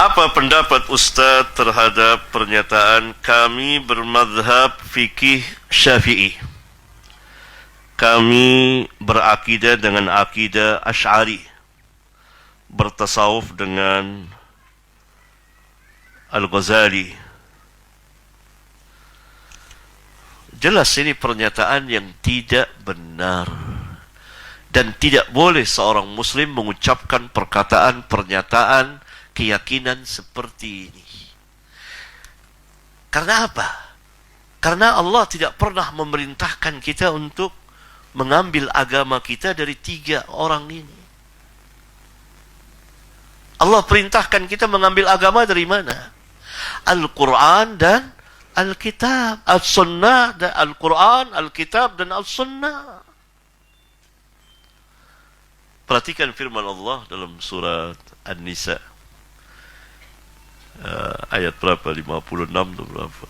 Apa pendapat Ustaz terhadap pernyataan kami bermadhab fikih Syafi'i? Kami berakidah dengan akidah Asy'ari, bertasawuf dengan Al-Ghazali. Jelas ini pernyataan yang tidak benar, dan tidak boleh seorang muslim mengucapkan pernyataan keyakinan seperti ini. Karena apa? Karena Allah tidak pernah memerintahkan kita untuk mengambil agama kita dari tiga orang ini. Allah perintahkan kita mengambil agama dari mana? Al-Quran dan Al-Kitab, Al-Sunnah dan Al-Quran, Al-Kitab dan Al-Sunnah. Perhatikan firman Allah dalam surat An-Nisa. Ayat berapa? 56 atau berapa?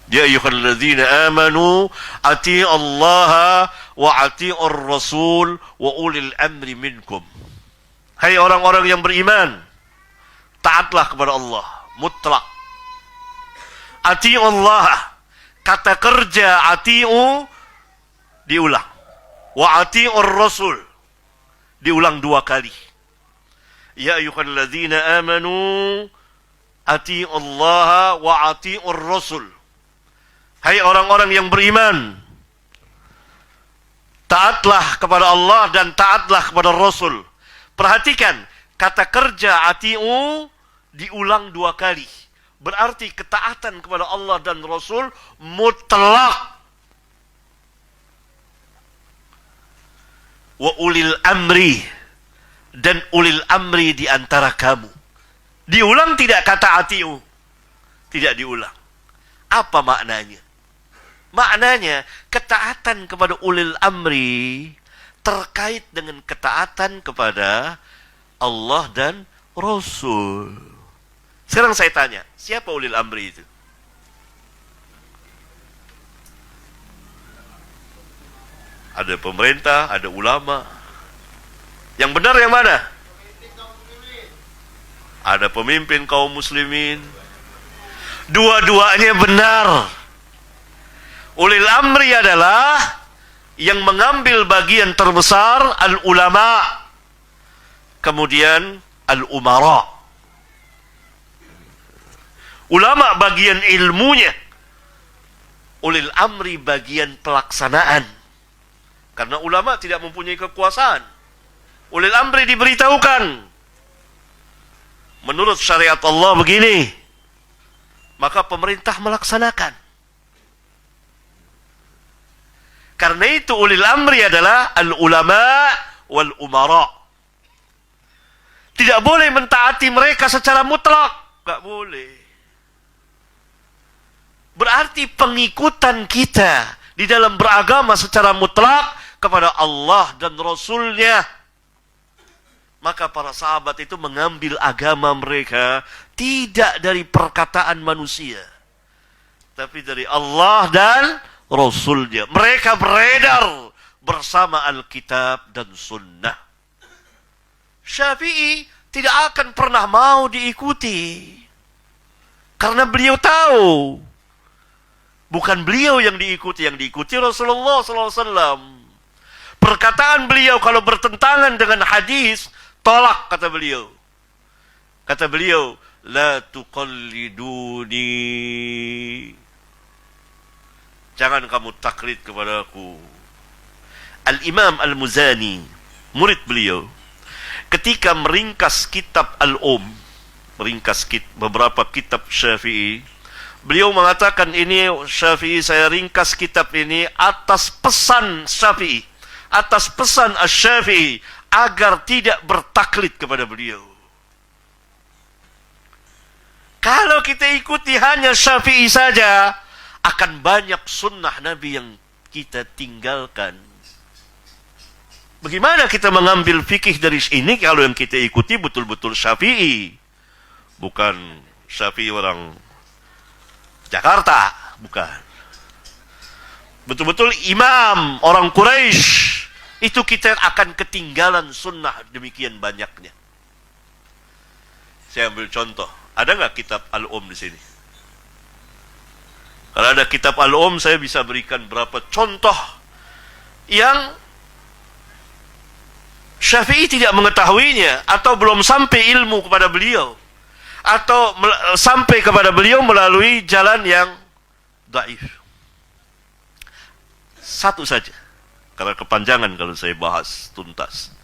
Ya ayyuhalladzina amanu ati'allaha wa ati'ur rasul wa ulil amri minkum. Hai orang-orang yang beriman, taatlah kepada Allah mutlak. Ati'allaha, kata kerja ati'u diulang, wa ati'ur rasul diulang 2 kali. Ya ayyuhalladzina amanu ati'ullaha wa ati'ur rasul. Hai orang-orang yang beriman, taatlah kepada Allah dan taatlah kepada Rasul. Perhatikan, kata kerja ati'u diulang 2 kali. Berarti ketaatan kepada Allah dan Rasul mutlak. Wa ulil amri, dan ulil amri di antara kamu. Diulang tidak kata ati'u? Tidak diulang. Apa maknanya? Maknanya ketaatan kepada ulil amri terkait dengan ketaatan kepada Allah dan Rasul. Sekarang saya tanya, siapa ulil amri itu? Ada pemerintah, ada ulama. Yang benar yang mana? Ada pemimpin kaum muslimin. Dua-duanya benar. Ulil amri adalah yang mengambil bagian terbesar, al-ulama, kemudian al-umara. Ulama bagian ilmunya, ulil amri bagian pelaksanaan. Karena ulama tidak mempunyai kekuasaan. Ulil amri diberitahukan, menurut syariat Allah begini, maka pemerintah melaksanakan. Karena itu ulil amri adalah al-ulama wal umara. Tidak boleh mentaati mereka secara mutlak, enggak boleh. Berarti pengikutan kita di dalam beragama secara mutlak kepada Allah dan Rasulnya. Maka para sahabat itu mengambil agama mereka tidak dari perkataan manusia, tapi dari Allah dan Rasulnya. Mereka beredar bersama Alkitab dan Sunnah. Syafi'i tidak akan pernah mau diikuti, karena beliau tahu bukan beliau yang diikuti Rasulullah SAW. Perkataan beliau kalau bertentangan dengan hadis, tolak, kata beliau. Kata beliau, la tuqalliduni. Jangan kamu taklid kepadaku. Al-Imam Al-Muzani, murid beliau, ketika meringkas kitab meringkas beberapa kitab Syafi'i, beliau mengatakan, ini Syafi'i, saya ringkas kitab ini atas pesan Syafi'i, atas pesan Asy-Syafi'i, agar tidak bertaklid kepada beliau. Kalau kita ikuti hanya Syafi'i saja, akan banyak sunnah Nabi yang kita tinggalkan. Bagaimana kita mengambil fikih dari ini kalau yang kita ikuti betul-betul Syafi'i? Bukan Syafi'i orang Jakarta, bukan. Betul-betul imam orang Quraisy. Itu kita akan ketinggalan sunnah demikian banyaknya. Saya ambil contoh. Ada nggak kitab Al-Um di sini? Kalau ada kitab Al-Um, saya bisa berikan berapa contoh yang Syafi'i tidak mengetahuinya, atau belum sampai ilmu kepada beliau, atau sampai kepada beliau melalui jalan yang dhaif. Satu saja, karena kepanjangan kalau saya bahas tuntas.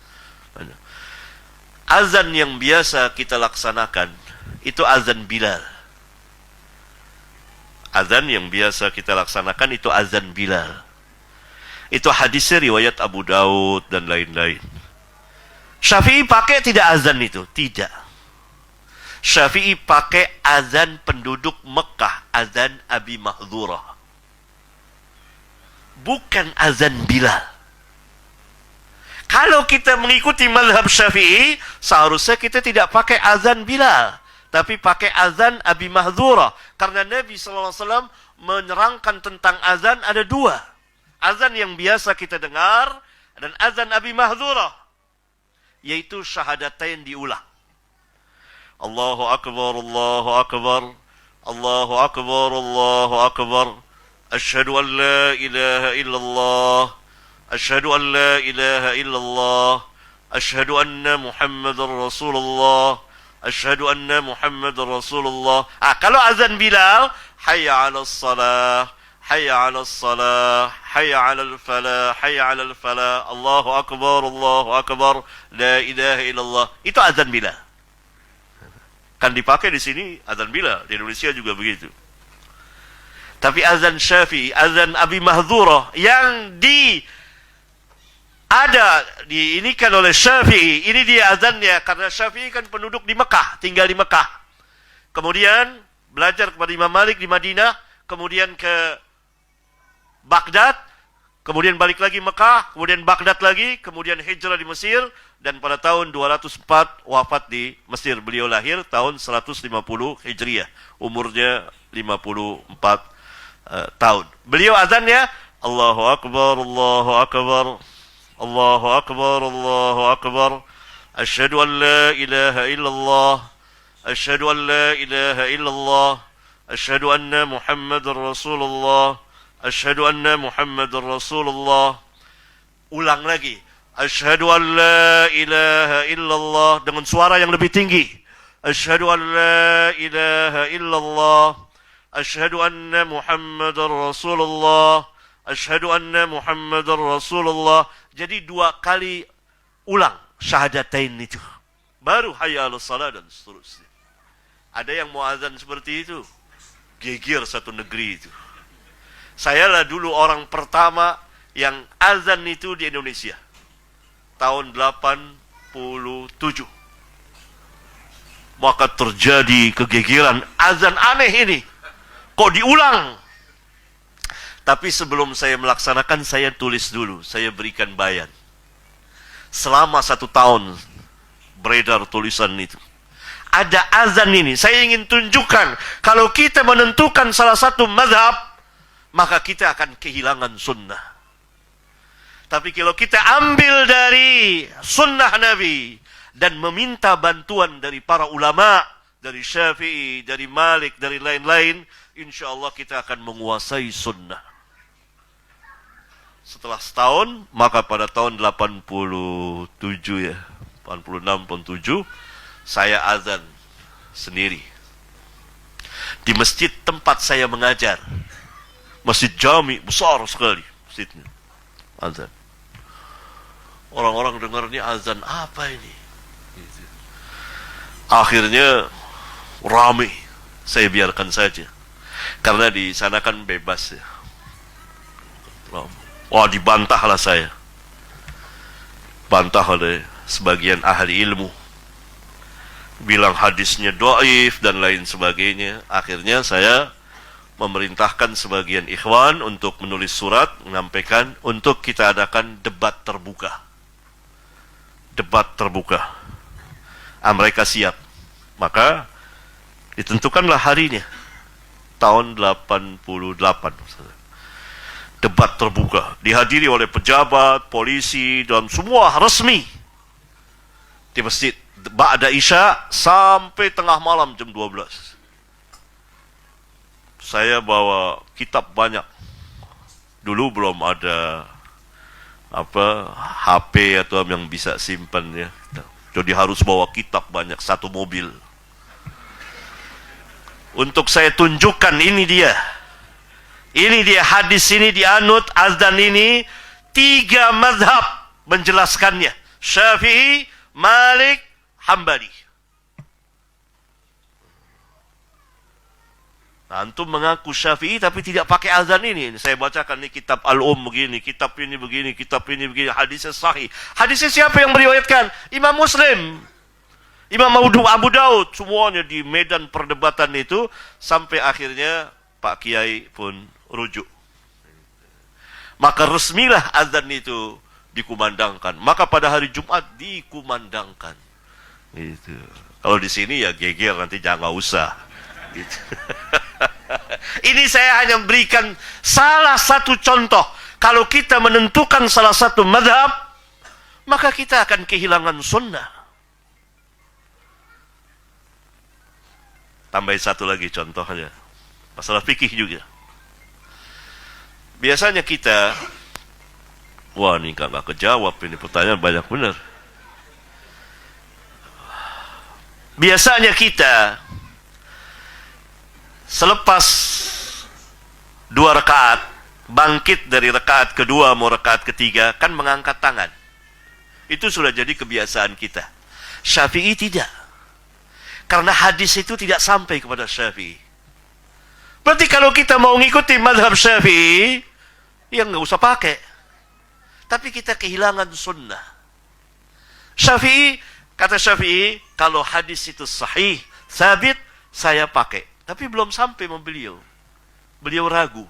Azan yang biasa kita laksanakan itu azan Bilal. Azan yang biasa kita laksanakan itu azan Bilal. Itu hadisnya riwayat Abu Daud dan lain-lain. Syafi'i pakai tidak azan itu? Tidak. Syafi'i pakai azan penduduk Mekah, azan Abi Mahdzurah. Bukan azan Bilal. Kalau kita mengikuti mazhab Syafi'i, seharusnya kita tidak pakai azan Bilal, tapi pakai azan Abi Mahdzurah. Karena Nabi SAW menerangkan tentang azan ada dua. Azan yang biasa kita dengar dan azan Abi Mahdzurah, yaitu syahadatain diulang. Allahu Akbar, Allahu Akbar, Allahu Akbar, Allahu Akbar. Asyhadu an la ilaha illallah, asyhadu an la ilaha illallah, asyhadu anna Muhammadar Rasulullah, asyhadu anna Muhammadar Rasulullah. Kalau azan Bilal, hayya 'alas salah, hayya 'alas salah, hayya 'alal falah, hayya 'alal falah, Allahu Akbar, Allahu Akbar, la ilaha illallah. Itu azan Bilal. Kan dipakai di sini azan Bilal, di Indonesia juga begitu. Tapi azan Syafi'i, azan Abi Mahdzurah yang diinikan oleh Syafi'i, ini dia azannya, karena Syafi'i kan penduduk di Mekah, tinggal di Mekah. Kemudian belajar kepada Imam Malik di Madinah, kemudian ke Baghdad, kemudian balik lagi Mekah, kemudian Baghdad lagi, kemudian hijrah di Mesir, dan pada tahun 204 wafat di Mesir. Beliau lahir tahun 150 Hijriah, umurnya 54 tahun. Beliau azannya Allahu Akbar, Allahu Akbar, Allahu Akbar, Allahu Akbar, asyhadu an la ilaha illallah, asyhadu an la ilaha illallah, asyhadu anna Muhammadar Rasulullah, asyhadu anna Muhammadar Rasulullah. Ulang lagi, asyhadu an la ilaha illallah, dengan suara yang lebih tinggi. Asyhadu an la ilaha illallah, asyhadu anna Muhammadar Rasulullah, asyhadu anna Muhammadar Rasulullah. Jadi dua kali ulang syahadatain itu, baru hayya 'alas salat dan seterusnya. Ada yang mau azan seperti itu, geger satu negeri itu. Sayalah dulu orang pertama yang azan itu di Indonesia tahun 87. Maka terjadi kegegeran, azan aneh ini kok diulang. Tapi sebelum saya melaksanakan, saya tulis dulu, saya berikan bayan. Selama 1 tahun beredar tulisan itu. Ada azan ini, saya ingin tunjukkan kalau kita menentukan salah satu mazhab, maka kita akan kehilangan sunnah. Tapi kalau kita ambil dari sunnah Nabi dan meminta bantuan dari para ulama, dari Syafi'i, dari Malik, dari lain-lain, insya Allah kita akan menguasai sunnah. Setelah setahun, maka pada tahun 87 ya, 86, 87, saya azan sendiri. Di masjid tempat saya mengajar. Masjid Jami, besar sekali masjidnya. Azan. Orang-orang dengar ini azan apa ini? Akhirnya ramai. Saya biarkan saja. Karena di sana kan bebas ya. Wah, dibantahlah saya. Bantah oleh sebagian ahli ilmu. Bilang hadisnya dhaif dan lain sebagainya. Akhirnya saya memerintahkan sebagian ikhwan untuk menulis surat, menyampaikan untuk kita adakan debat terbuka. Debat terbuka. Mereka siap. Maka ditentukanlah harinya. Tahun 88. Debat terbuka, dihadiri oleh pejabat, polisi, dan semua resmi di masjid. ba'da isya sampai tengah malam jam 12. Saya bawa kitab banyak. Dulu belum ada HP atau yang bisa simpan ya. Jadi harus bawa kitab banyak, satu mobil. Untuk saya tunjukkan ini dia. Ini dia hadis ini dianut, azan ini 3 mazhab menjelaskannya. Syafi'i, Malik, Hambali. Nah, antum mengaku Syafi'i tapi tidak pakai azan ini. Saya bacakan nih kitab begini, kitab ini begini, kitab ini begini, hadisnya sahih. Hadisnya siapa yang meriwayatkan? Imam Muslim, Imam Abu Daud, semuanya di medan perdebatan itu sampai akhirnya Pak Kiai pun rujuk. Maka resmilah azan itu dikumandangkan. Maka pada hari Jumat dikumandangkan. Gitu. Kalau di sini ya geger, nanti jangan usah. Gitu. Ini saya hanya berikan salah satu contoh. Kalau kita menentukan salah satu mazhab, maka kita akan kehilangan sunnah. Tambahin satu lagi contohnya. Masalah fikih juga. Biasanya kita, wah ini nggak kejawab, ini pertanyaan banyak benar. Biasanya kita selepas 2 rakaat bangkit dari rakaat kedua mau rakaat ketiga kan mengangkat tangan. Itu sudah jadi kebiasaan kita. Syafi'i tidak. Karena hadis itu tidak sampai kepada Syafi'i. Berarti kalau kita mau ngikuti mazhab Syafi'i, ya nggak usah pakai. Tapi kita kehilangan sunnah. Syafi'i, kata Syafi'i, kalau hadis itu sahih, sabit, saya pakai. Tapi belum sampai membeliau. Beliau ragu.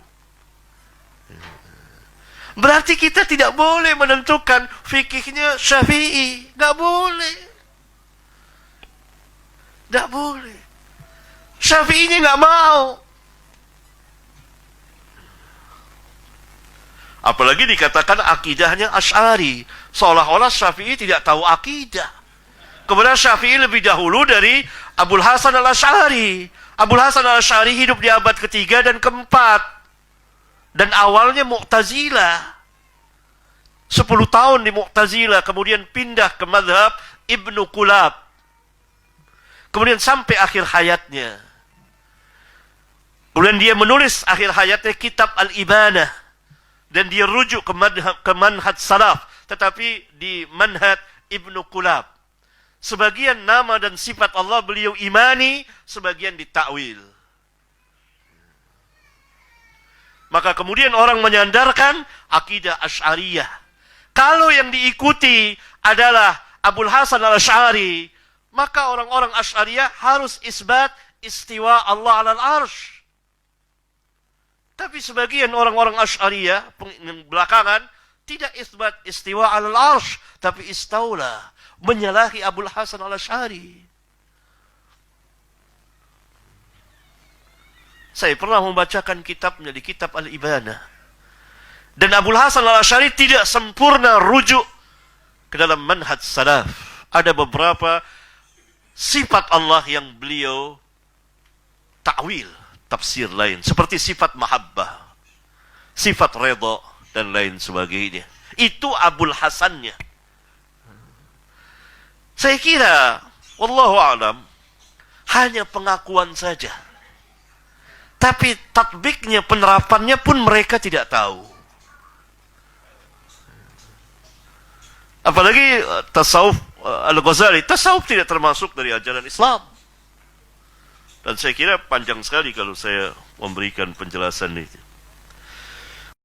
Berarti kita tidak boleh menentukan fikihnya Syafi'i. Nggak boleh. Nggak boleh. Syafi'inya nggak mau. Apalagi dikatakan akidahnya Asy'ari. Seolah-olah Syafi'i tidak tahu akidah. Kemudian Syafi'i lebih dahulu dari Abul Hasan al-Asy'ari. Abul Hasan al-Asy'ari hidup di abad ketiga dan keempat. Dan awalnya Mu'tazilah. 10 tahun di Mu'tazilah. Kemudian pindah ke mazhab Ibnu Qulab. Kemudian sampai akhir hayatnya. Kemudian dia menulis akhir hayatnya kitab Al-Ibanah. Dan dia rujuk ke manhaj salaf. Tetapi di manhaj Ibnu Qulab. Sebagian nama dan sifat Allah beliau imani, sebagian ditakwil. Maka kemudian orang menyandarkan akidah Asy'ariyah. Kalau yang diikuti adalah Abul Hasan al-Asy'ari, maka orang-orang Asy'ariyah harus isbat istiwa Allah 'alal arsy. Tapi sebagian orang-orang Asy'ariyah belakangan tidak isbat istiwa 'alal arsy, tapi istaula, menyalahi Abul Hasan al-Asy'ari. Saya pernah membacakan kitabnya di kitab Al-Ibanah. Dan Abul Hasan al-Asy'ari tidak sempurna rujuk ke dalam manhaj salaf. Ada beberapa sifat Allah yang beliau takwil, tafsir lain. Seperti sifat mahabbah, sifat redha, dan lain sebagainya. Itu Abul Hasannya. Saya kira, wallahu a'lam, hanya pengakuan saja. Tapi tatbiknya, penerapannya pun mereka tidak tahu. Apalagi tasawuf Al-Ghazali. Tasawuf tidak termasuk dari ajaran Islam. Dan saya kira panjang sekali kalau saya memberikan penjelasan itu.